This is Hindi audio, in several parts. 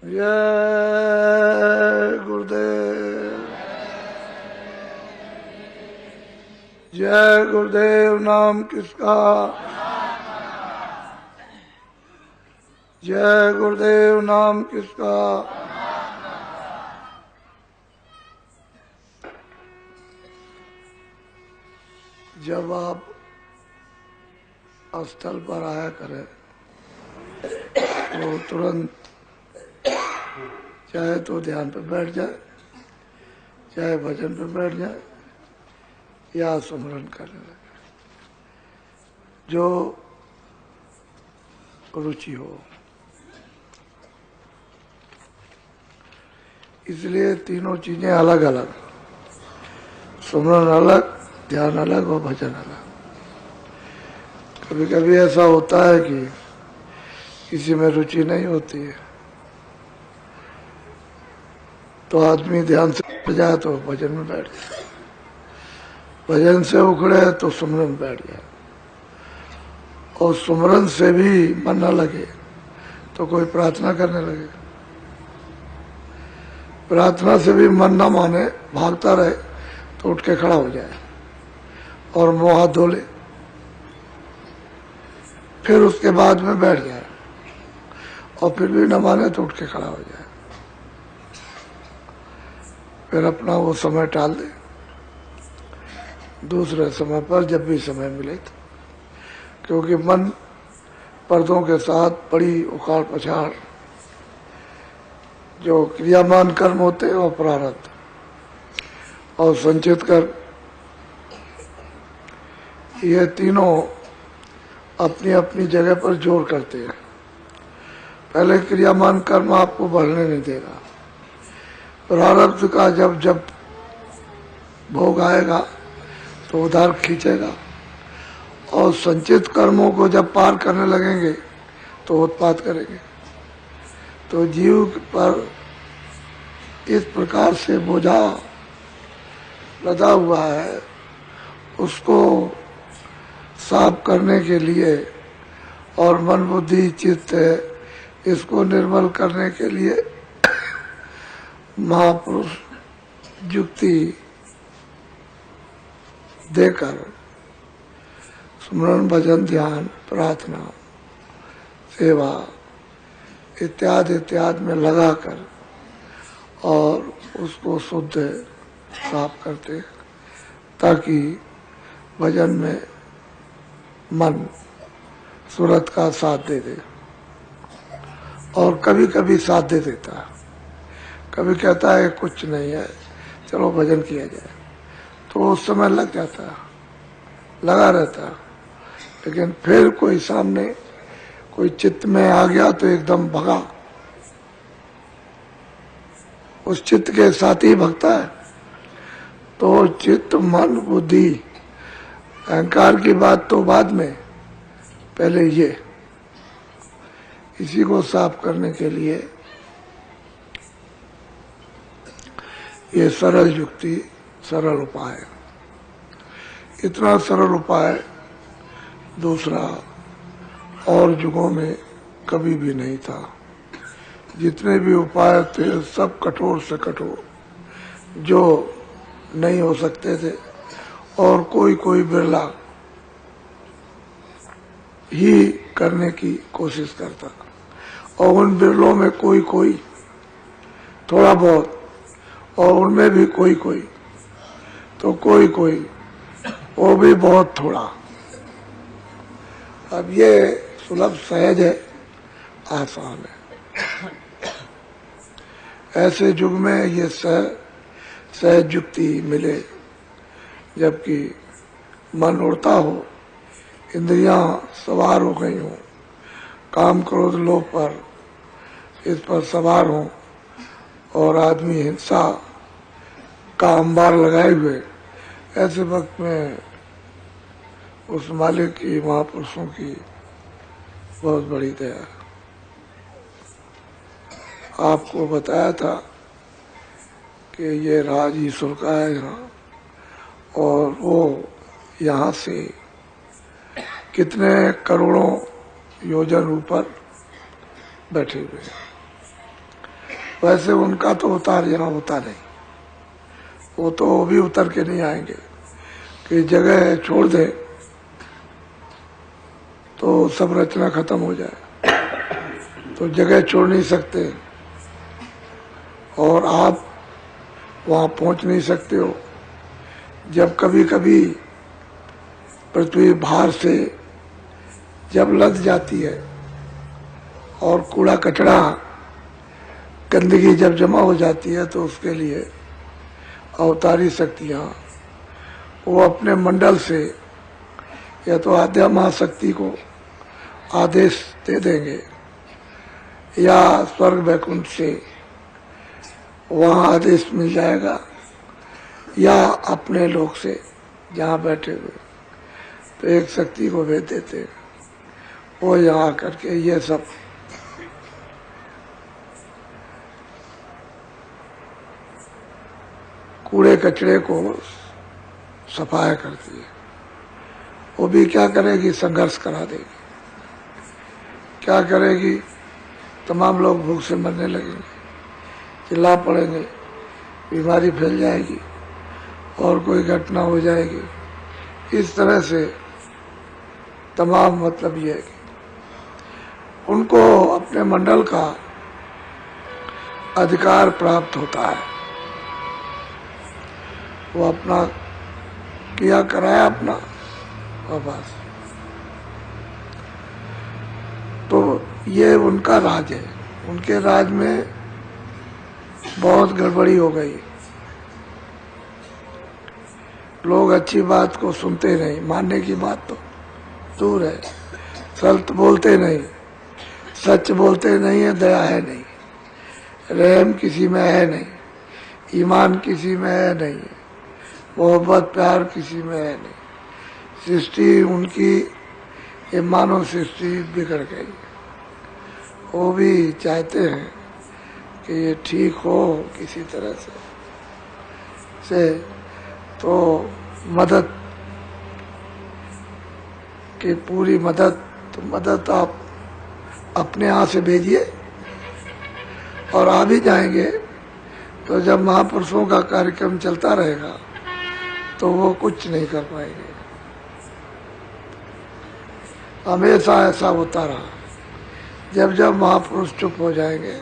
जय गुरुदेव। जय गुरुदेव नाम किसका? जय गुरुदेव नाम किसका? जब आप स्थल पर आया करें तो तुरंत चाहे तो ध्यान पे बैठ जाए, चाहे भजन पे बैठ जाए या सुमरन करने लगे, जो रुचि हो। इसलिए तीनों चीजें अलग अलग, सुमरन अलग, ध्यान अलग और भजन अलग। कभी कभी ऐसा होता है कि किसी में रुचि नहीं होती है तो आदमी ध्यान से बैठ जाए तो भजन में बैठ जाए, भजन से उखड़े तो सुमरन में बैठ जाए, और सुमरन से भी मन न लगे तो कोई प्रार्थना करने लगे, प्रार्थना से भी मन न माने भागता रहे तो उठ के खड़ा हो जाए और मुंह हाथ धो ले, फिर उसके बाद में बैठ जाए और फिर भी न माने तो उठ के खड़ा हो जाए, फिर अपना वो समय टाल दे, दूसरे समय पर जब भी समय मिले तो। क्योंकि मन पर्दों के साथ बड़ी उखाड़ पछाड़ जो क्रियामान कर्म होते हैं और प्रारब्ध और संचित कर, ये तीनों अपनी अपनी जगह पर जोर करते हैं। पहले क्रियामान कर्म आपको बढ़ने नहीं देगा, प्रारब्ध का जब जब भोग आएगा तो उधार खींचेगा, और संचित कर्मों को जब पार करने लगेंगे तो उत्पाद करेंगे। तो जीव पर इस प्रकार से बोझा लदा हुआ है, उसको साफ करने के लिए और मन बुद्धि चित्त इसको निर्मल करने के लिए महापुरुष युक्ति देकर सुमरन भजन ध्यान प्रार्थना सेवा इत्यादि इत्यादि में लगाकर और उसको शुद्ध साफ करते, ताकि भजन में मन सूरत का साथ दे दे। और कभी कभी साथ दे देता है, कभी कहता है कुछ नहीं है चलो भजन किया जाए, तो उस समय लग जाता है, लगा रहता है। लेकिन फिर कोई सामने कोई चित्त में आ गया तो एकदम भगा, उस चित्त के साथ ही भगता है। तो चित्त मन बुद्धि अहंकार की बात तो बाद में, पहले ये इसी को साफ करने के लिए ये सरल युक्ति, सरल उपाय, इतना सरल उपाय दूसरा और युगों में कभी भी नहीं था। जितने भी उपाय थे सब कठोर से कठोर, जो नहीं हो सकते थे, और कोई कोई बिरला ही करने की कोशिश करता, और उन बिरलों में कोई कोई थोड़ा बहुत, और उनमें भी कोई कोई तो कोई कोई वो भी बहुत थोड़ा। अब ये सुलभ सहज है, आसान है। ऐसे युग में ये सहज युक्ति मिले, जबकि मन उड़ता हो, इंद्रियां सवार हो गई हो, काम क्रोध लोभ पर इस पर सवार हो, और आदमी हिंसा का अंबार लगाए हुए, ऐसे वक्त में उस मालिक की, महापुरुषों की बहुत बड़ी दया। आपको बताया था कि ये राज ईश्वर का है यहाँ, और वो यहाँ से कितने करोड़ों योजन ऊपर बैठे हुए हैं। वैसे उनका तो उतार यहाँ होता नहीं, वो तो भी उतर के नहीं आएंगे कि जगह छोड़ दे तो सब रचना खत्म हो जाए, तो जगह छोड़ नहीं सकते और आप वहाँ पहुँच नहीं सकते हो। जब कभी कभी पृथ्वी भार से जब लद जाती है और कूड़ा कचरा गंदगी जब जमा हो जाती है तो उसके लिए अवतारी शक्तियाँ वो अपने मंडल से या तो आद्या महाशक्ति को आदेश दे देंगे या स्वर्ग वैकुंठ से वहाँ आदेश मिल जाएगा या अपने लोग से जहाँ बैठे हुए तो एक शक्ति को भेज देते वो यहाँ करके ये सब कूड़े कचरे को सफाया करती है। वो भी क्या करेगी, संघर्ष करा देगी। क्या करेगी, तमाम लोग भूख से मरने लगेंगे, चिल्ला पड़ेंगे, बीमारी फैल जाएगी और कोई घटना हो जाएगी। इस तरह से तमाम मतलब ये है कि उनको अपने मंडल का अधिकार प्राप्त होता है। वो अपना किया कराया अपना बस, तो ये उनका राज है। उनके राज में बहुत गड़बड़ी हो गई, लोग अच्छी बात को सुनते नहीं, मानने की बात तो दूर है, सत्य बोलते नहीं, सच बोलते नहीं है, दया है नहीं, रहम किसी में है नहीं, ईमान किसी में है नहीं, मोहब्बत प्यार किसी में है नहीं। सृष्टि उनकी ये मानव सृष्टि बिगड़ गई। वो भी चाहते हैं कि ये ठीक हो किसी तरह से तो मदद की पूरी मदद, तो मदद आप अपने यहाँ से भेजिए और आ भी जाएंगे तो जब महापुरुषों का कार्यक्रम चलता रहेगा तो वो कुछ नहीं कर पाएंगे। हमेशा ऐसा होता रहा, जब जब महापुरुष चुप हो जाएंगे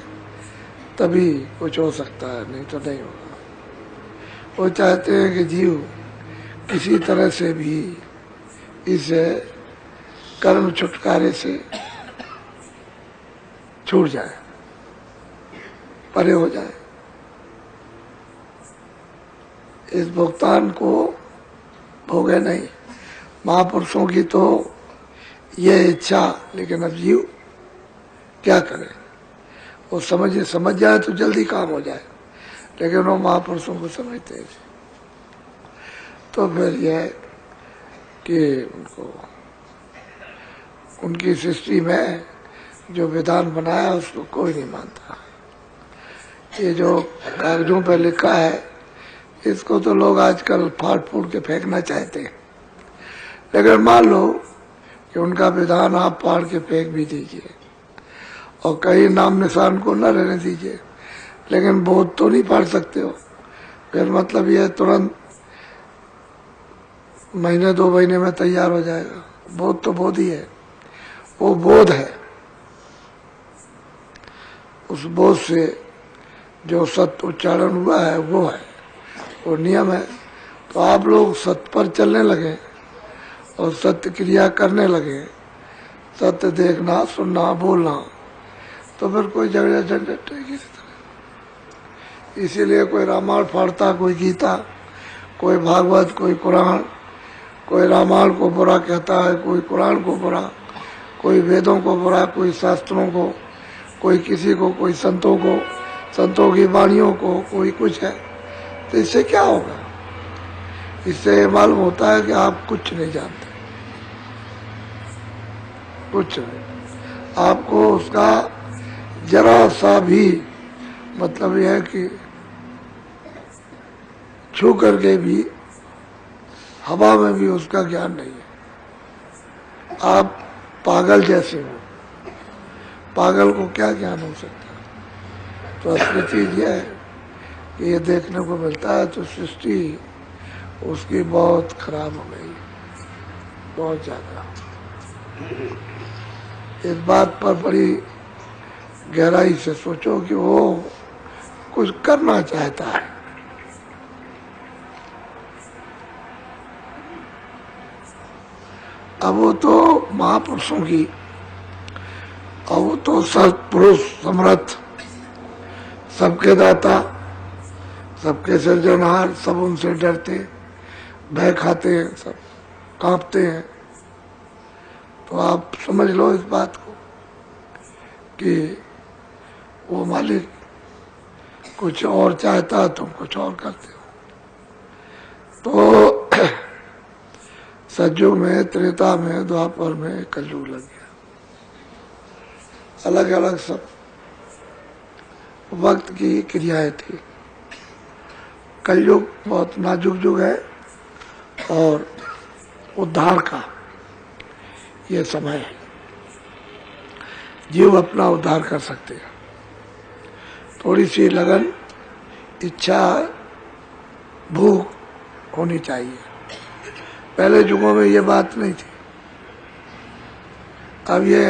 तभी कुछ हो सकता है, नहीं तो नहीं होगा। वो चाहते हैं कि जीव किसी तरह से भी इस कर्म छुटकारे से छूट जाए, परे हो जाए, इस भुगतान को भोगे नहीं। महापुरुषों की तो ये इच्छा, लेकिन अब जीव क्या करे, वो समझ जाए तो जल्दी काम हो जाए, लेकिन वो महापुरुषों को समझते हैं। तो फिर यह है कि उनको उनकी सृष्टि में जो विधान बनाया उसको कोई नहीं मानता। ये जो कागजों पर लिखा है इसको तो लोग आजकल फाड़ फूड़ के फेंकना चाहते हैं, लेकिन मान लो कि उनका विधान आप फाड़ के फेंक भी दीजिए और कहीं नाम निशान को न रहने दीजिए, लेकिन बोध तो नहीं फाड़ सकते हो। फिर मतलब यह तुरंत महीने 2 महीने में तैयार हो जाएगा। बोध तो बोध ही है, वो बोध है। उस बोध से जो सत्य उच्चारण हुआ है वो है, वो नियम है। तो आप लोग सत्य पर चलने लगे और सत्य क्रिया करने लगे, सत्य देखना, सुनना, बोलना, तो फिर कोई झगड़ा झंझट नहीं किसी तरह। इसीलिए कोई रामायण फाड़ता, कोई गीता, कोई भागवत, कोई कुरान, कोई रामायण को बुरा कहता है, कोई कुरान को बुरा, कोई वेदों को बुरा, कोई शास्त्रों को, कोई किसी को, कोई संतों को, संतों की वाणियों को, कोई कुछ है। तो इससे क्या होगा? इससे मालूम होता है कि आप कुछ नहीं जानते, कुछ नहीं। आपको उसका जरा सा भी मतलब यह है कि छू करके भी हवा में भी उसका ज्ञान नहीं है। आप पागल जैसे हो, पागल को क्या ज्ञान हो सकता है? तो असली चीज यह है कि ये देखने को मिलता है तो सृष्टि उसकी बहुत खराब हो गई, बहुत ज्यादा। इस बात पर बड़ी गहराई से सोचो कि वो कुछ करना चाहता है। अब वो तो महापुरुषों की, अब वो तो सत्पुरुष समर्थ, सबके दाता, सबके सृजनहार, सब उनसे डरते, भय खाते हैं, सब कांपते हैं। तो आप समझ लो इस बात को कि वो मालिक कुछ और चाहता है, तुम कुछ और करते हो। तो सतयुग में, त्रेता में, द्वापर में, कलयुग लग गया। अलग अलग सब वक्त की क्रियाएं थी। कलयुग बहुत नाजुक युग है और उद्धार का ये समय है। जीव अपना उद्धार कर सकते हैं। थोड़ी सी लगन, इच्छा, भूख होनी चाहिए। पहले युगों में ये बात नहीं थी। अब ये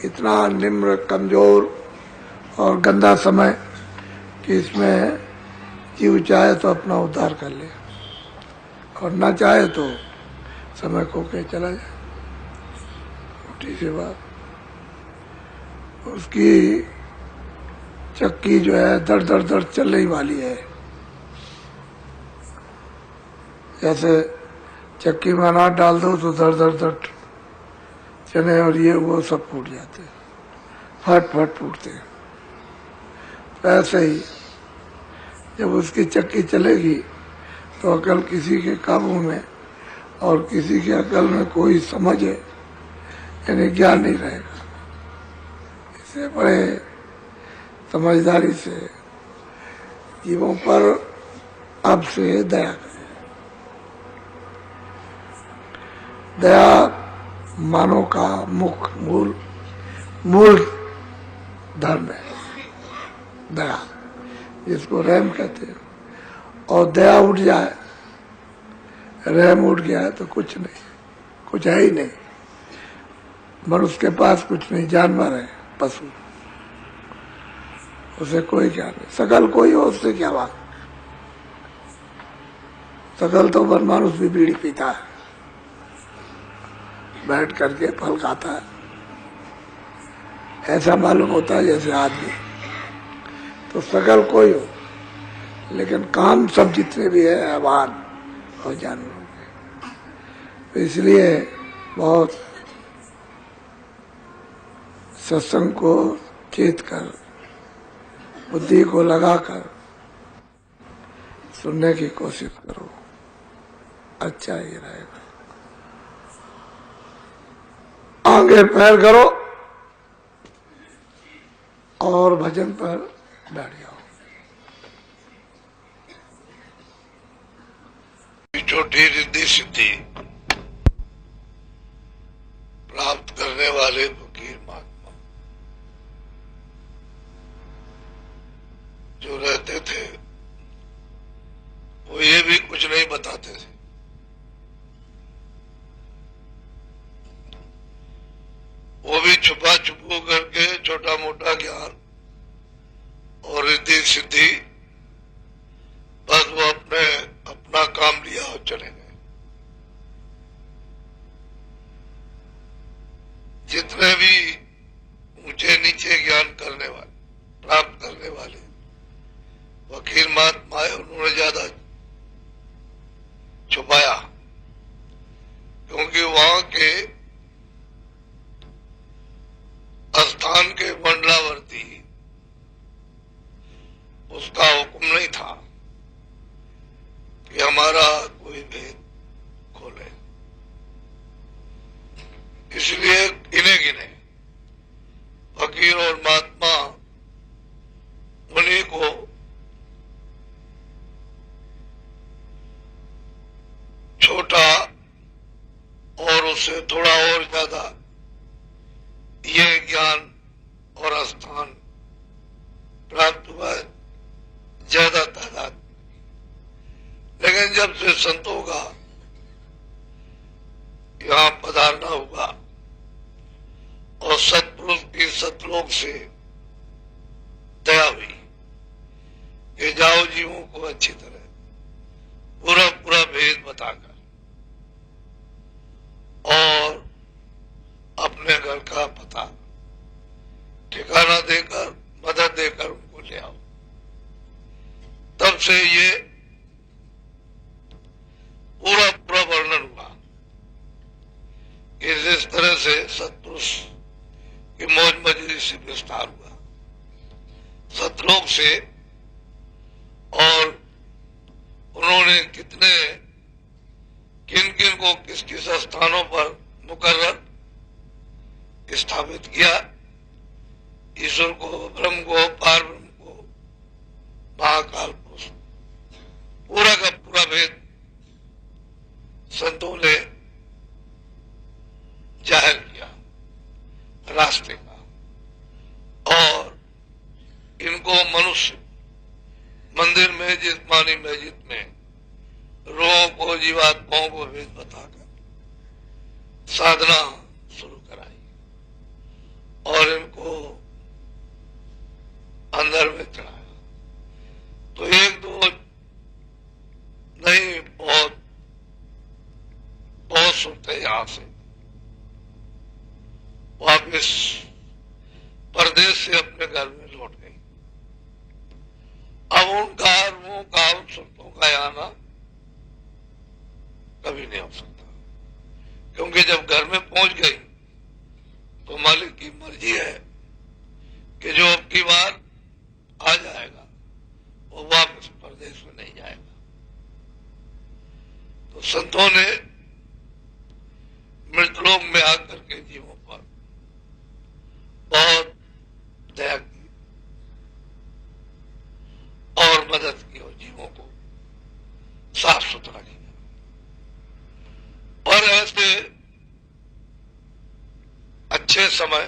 इतना निम्न, कमजोर और गंदा समय कि इसमें जीव चाहे तो अपना उद्धार कर ले और ना चाहे तो समय खो के चला जाए। छोटी सी बात, उसकी चक्की जो है दर दर दर चलने वाली है। जैसे चक्की में अनाज डाल दो तो दर दर दर चने और ये वो सब फूट जाते हैं, फट फट फूटते हैं। ऐसे ही जब उसकी चक्की चलेगी तो अकल किसी के काबू में और किसी के अकल में कोई समझ है यानी ज्ञान नहीं रहेगा। इससे बड़े समझदारी से जीवों पर अब से दया करें। दया मानव का मूल धर्म है। दया जिसको रहम कहते हैं। और दया उठ जाए, रहम उठ गया तो कुछ नहीं, कुछ है ही नहीं। मनुष्य के पास कुछ नहीं, जानवर है, पशु, उसे कोई क्या नहीं। सकल कोई हो उससे क्या बात। सकल तो मानुष भी बीड़ी पीता है, बैठ करके फल खाता है, ऐसा मालूम होता है जैसे आदमी। तो सकल कोई हो, लेकिन काम सब जितने भी है हैवान और जानवरों के। तो इसलिए बहुत सत्संग को चेत कर, बुद्धि को लगाकर सुनने की कोशिश करो, अच्छा ही रहेगा। आगे पैर करो और भजन पर बैठ जाओ। छोटी रिद्धि सिद्धि प्राप्त करने वाले फकीर महात्मा जो रहते थे वो ये भी कुछ नहीं बताते थे। वो भी छुपा छुपू करके छोटा मोटा ज्ञान और रिद्धि सिद्धि, बस वो अपना काम लिया और चले गए। जितने भी ऊंचे नीचे ज्ञान करने वाले, प्राप्त करने वाले फकीर महात्मा है, उन्होंने ज्यादा छुपाया, क्योंकि वहां के स्थान के मंडलावर्ती उसका हुक्म नहीं था कि हमारा कोई भेद खोले। इसलिए गिने गिने फकीर और महात्मा उन्हीं को छोटा और उससे थोड़ा और ज्यादा ये ज्ञान और स्थान प्राप्त संतों का यहाँ पधारना हुआ और सतपुरुष की सतलोक से दया हुई कि जाओ जीवों को अच्छी तरह पूरा पूरा भेद बताकर और अपने घर का पता ठिकाना देकर मदद देकर उनको ले आओ। तब से ये पूरा पूरा वर्णन हुआ कि इस तरह से सतपुरुष की मौज मजरी से विस्तार हुआ सतलोक से, और उन्होंने कितने किन किन को किस किस स्थानों पर मुकर्रर स्थापित किया, ईश्वर को, ब्रह्म को, पार ब्रह्म को, महाकाल पुरुष, पूरा का पूरा भेद संतों ने जाहिर किया रास्ते का। और इनको मनुष्य मंदिर में जिस्मानी मस्जिद में रोहों को, जीवात्माओं को भेद बताकर साधना शुरू कराई और इनको अंदर में चढ़ाया। तो एक दो नहीं, बहुत बहुत सुनते यहां से वापिस परदेश से अपने घर में लौट गई। अब उनका रूहों का, उन संतों का आना कभी नहीं हो सकता, क्योंकि जब घर में पहुंच गई तो मालिक की मर्जी है कि जो अब की बार आ जाएगा वो वापस परदेश में नहीं जाएगा। तो संतों ने मृतलोक में आकर के जीवों पर बहुत दया की और मदद की और जीवों को साफ सुथरा किया। और ऐसे अच्छे समय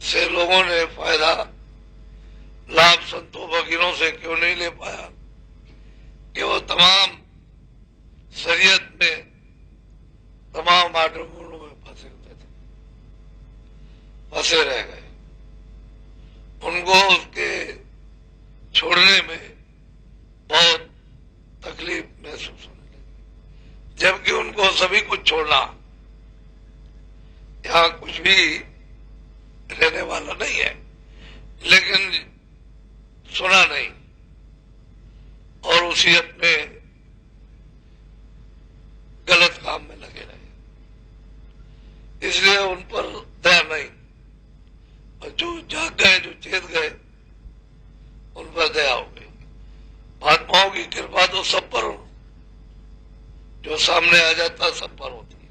से लोगों ने फायदा लाभ संतों फकीरों से क्यों नहीं ले पाया कि वो तमाम शरीयत में तमाम आडम्बरों में फंसे होते थे, फंसे रह गए। उनको उसके छोड़ने में बहुत तकलीफ महसूस होने लगी, जबकि उनको सभी कुछ छोड़ना, यहाँ कुछ भी रहने वाला नहीं है, लेकिन सुना नहीं और उसी अपने गलत काम में लगे रहे, इसलिए उन पर दया नहीं। और जो जाग गए, जो चेत गए, उन पर दया हो गई। महात्माओं की कृपा तो सब पर हो, जो सामने आ जाता सब पर होती है,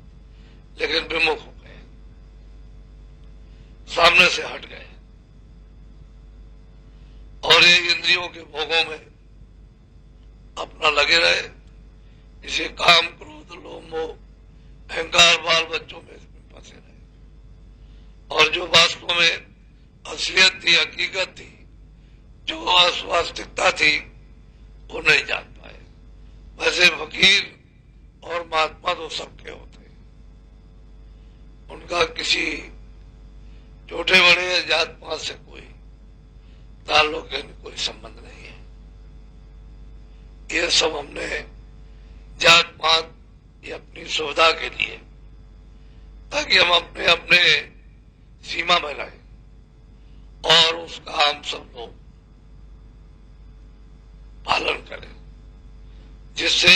लेकिन विमुख हो गए, सामने से हट गए और ये इंद्रियों के भोगों में अपना लगे रहे। इसे काम, क्रोध, लोभ, मोह, अहंकार बाल बच्चों में फंसे रहे। और जो वास्तव में असलियत थी, हकीकत थी, जो वास्तविकता थी, वो नहीं जान पाए। वैसे फकीर और महात्मा तो सबके होते हैं, उनका किसी छोटे बड़े जात पात से कोई ताल्लुक, कोई संबंध नहीं है। ये सब हमने जात पात ये अपनी सुविधा के लिए, ताकि हम अपने अपने सीमा में रहें और उसका हम सब लोग पालन करें, जिससे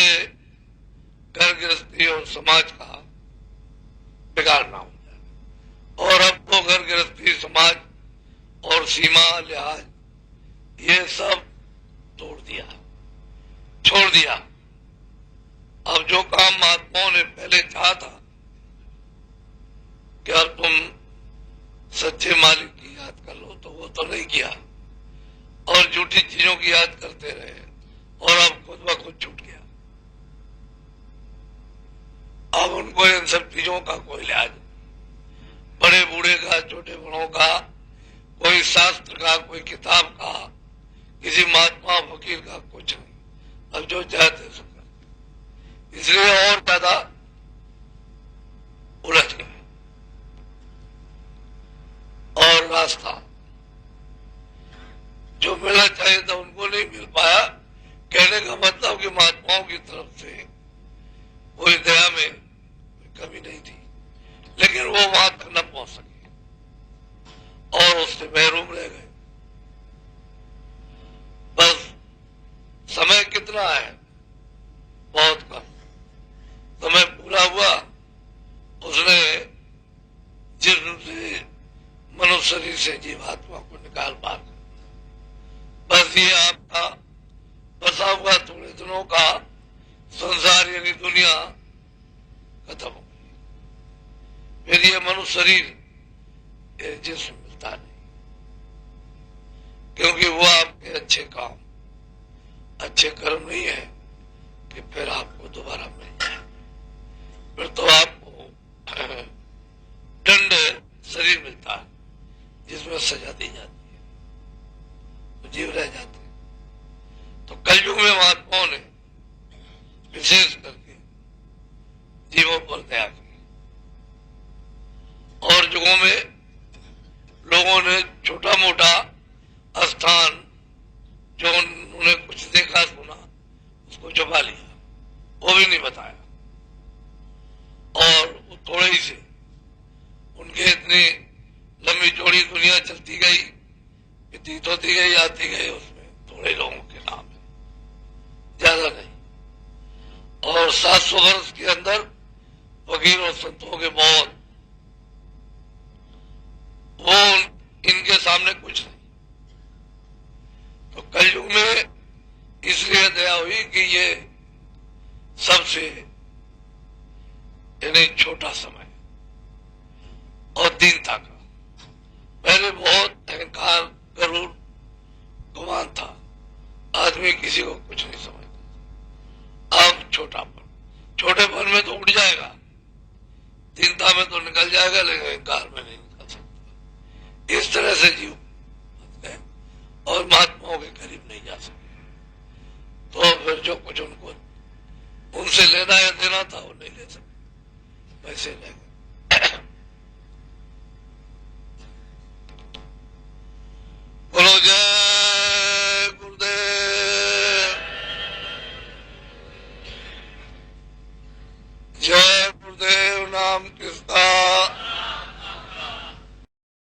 घर गृहस्थी और समाज का बिगाड़ ना हो जाए। और अब तो घर गृहस्थी, समाज और सीमा लिहाज ये सब तोड़ दिया, छोड़ दिया। अब जो काम महात्माओं ने पहले चाहा था कि अब तुम सच्चे मालिक की याद कर लो, तो वो तो नहीं किया और झूठी चीजों की याद करते रहे और अब खुद ब खुद छूट गया। अब उनको इन सब चीजों का कोई लिहाज, बड़े बूढ़े का, छोटे बड़ों का, कोई शास्त्र का, कोई किताब का, किसी महात्मा फकीर का कुछ नहीं। अब जो चाहते सो कर, इसलिए और ज्यादा उलझ गए और रास्ता जो मिलना चाहिए था उनको नहीं मिल पाया। कहने का मतलब कि महात्माओं की तरफ से कोई दया में कमी नहीं थी, लेकिन वो वहां तक न पहुंच सके और उससे महरूम रह गए। बस समय कितना है, बहुत कम समय पूरा हुआ, उसने जिस्म से मनुष्य शरीर से जीवात्मा को निकाल पार। बस ये आपका बसा हुआ थोड़े दिनों का संसार यानी दुनिया खत्म हो गई। फिर ये मनुष्य शरीर जिसमें मिलता नहीं, क्योंकि वो आपके अच्छे काम अच्छे कर्म नहीं है कि फिर आपको दोबारा मिल जाए। फिर तो आपको दंड शरीर मिलता है जिसमें सजा दी जाती है, तो जीव रह जाते हैं। तो कलयुग में महात्माओं ने विशेष करके जीवों पर दया की और युगों में लोगों ने छोटा मोटा स्थान जो उन्होंने कुछ देखा सुना उसको छुपा लिया, वो भी नहीं बताया। और वो थोड़े ही से उनके इतनी लंबी चौड़ी दुनिया चलती गई, व्यतीत होती गई, आती गई, उसमें थोड़े लोगों के नाम है, ज्यादा नहीं। और 700 वर्ष के अंदर फकीर और संतों के बहुत, वो इनके सामने कुछ नहीं। तो कलयुग में इसलिए दया हुई कि ये सबसे यानी छोटा समय और दीनता का। पहले बहुत अहंकार गरुड़ गुमान था, आदमी किसी को कुछ नहीं समझता। अब छोटेपन में तो उड़ जाएगा, दीनता में तो निकल जाएगा, लेकिन अहंकार में नहीं निकल सकता। इस तरह से जीव